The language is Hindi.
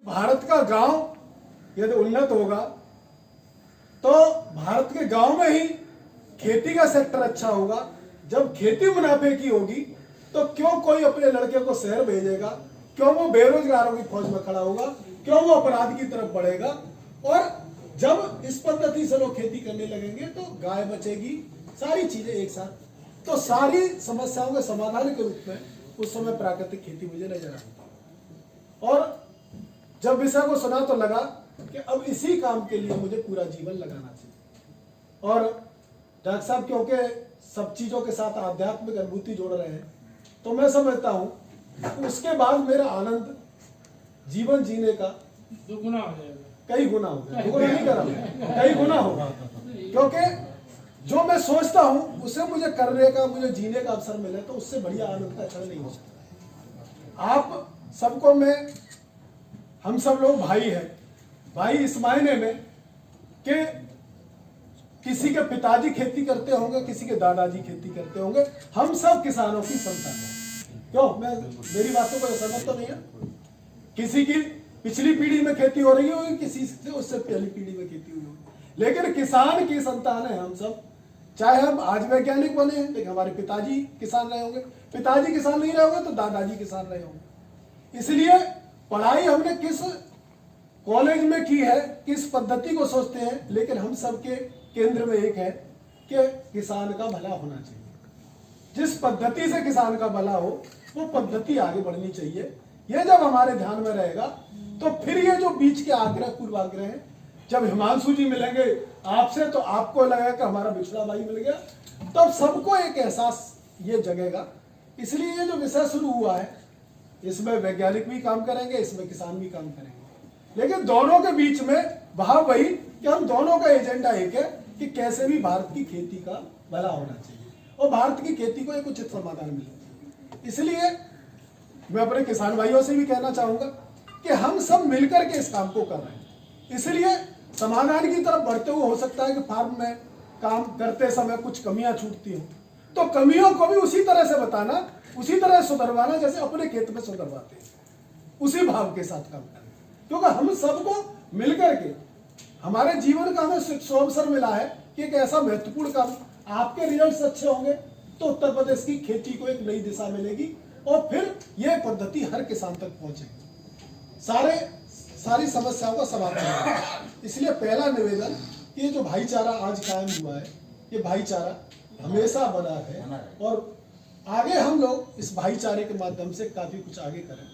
भारत का गांव यदि उन्नत होगा तो भारत के गांव में ही खेती का सेक्टर अच्छा होगा। जब खेती मुनाफे की होगी तो क्यों कोई अपने लड़के को शहर भेजेगा, क्यों वो बेरोजगारों की फौज में खड़ा होगा, क्यों वो अपराध की तरफ बढ़ेगा। और जब इस पद्धति से लोग खेती करने लगेंगे तो गाय बचेगी, सारी चीजें एक साथ, तो सारी समस्याओं के समाधान के रूप में उस समय प्राकृतिक खेती मुझे नजर आई। और जब विषय को सुना तो लगा कि अब इसी काम के लिए मुझे पूरा जीवन लगाना चाहिए। और डॉक्टर साहब क्योंकि सब चीजों के साथ आध्यात्मिक अनुभूति जोड़ रहे हैं तो मैं समझता हूं उसके बाद मेरा आनंद जीवन जीने का दुगुना हो जाएगा, कई गुना होगा। दुगुना नहीं कर रहा, कई गुना होगा, क्योंकि जो मैं सोचता हूं उसे मुझे करने का, मुझे जीने का अवसर मिले तो उससे बढ़िया आनंद का क्षण नहीं हो सकता। आप सबको मैं, हम सब लोग भाई हैं, भाई इस मायने में कि किसी के पिताजी खेती करते होंगे, किसी के दादाजी खेती करते होंगे, हम सब किसानों की संतान हैं। क्यों, मैं मेरी बातों को सहमत तो नहीं है? किसी की पिछली पीढ़ी में खेती हो रही होगी, किसी से उससे पहली पीढ़ी में खेती हुई होगी, लेकिन किसान की संतान है हम सब। चाहे हम आज वैज्ञानिक बने हैं लेकिन हमारे पिताजी किसान रहे होंगे, पिताजी किसान नहीं रहे होंगे तो दादाजी किसान रहे होंगे। इसलिए पढ़ाई हमने किस कॉलेज में की है, किस पद्धति को सोचते हैं, लेकिन हम सबके केंद्र में एक है कि किसान का भला होना चाहिए। जिस पद्धति से किसान का भला हो वो पद्धति आगे बढ़नी चाहिए। यह जब हमारे ध्यान में रहेगा तो फिर ये जो बीच के आग्रह पूर्वाग्रह हैं, जब हिमांशु जी मिलेंगे आपसे तो आपको लगेगा कि हमारा बिछड़ा भाई मिल गया, तब सबको एक एहसास ये जगेगा। इसलिए ये जो विषय शुरू हुआ है इसमें वैज्ञानिक भी काम करेंगे, इसमें किसान भी काम करेंगे, लेकिन दोनों के बीच में भाव वही कि हम दोनों का एजेंडा एक है कि कैसे भी भारत की खेती का भला होना चाहिए और भारत की खेती को एक उचित समाधान मिले। इसलिए मैं अपने किसान भाइयों से भी कहना चाहूंगा कि हम सब मिलकर के इस काम को कर रहे हैं। इसलिए समाधान की तरफ बढ़ते हुए हो सकता है कि फार्म में काम करते समय कुछ कमियां छूटती हो तो कमियों को भी उसी तरह से बताना, उसी तरह सुधरवाना जैसे अपने खेत में सुधरवाते हैं, उसी भाव के साथ काम करना। क्योंकि हम सबको मिलकर के हमारे जीवन का हमें अवसर मिला है कि एक ऐसा महत्वपूर्ण काम, आपके रिजल्ट्स अच्छे होंगे तो उत्तर प्रदेश की खेती को एक नई दिशा मिलेगी और फिर यह पद्धति हर किसान तक पहुंचेगी, सारी समस्याओं का समाधान होगा। इसलिए पहला निवेदन, ये जो भाईचारा आज कायम हुआ है, ये भाईचारा हमेशा बना है और आगे हम लोग इस भाईचारे के माध्यम से काफी कुछ आगे करें।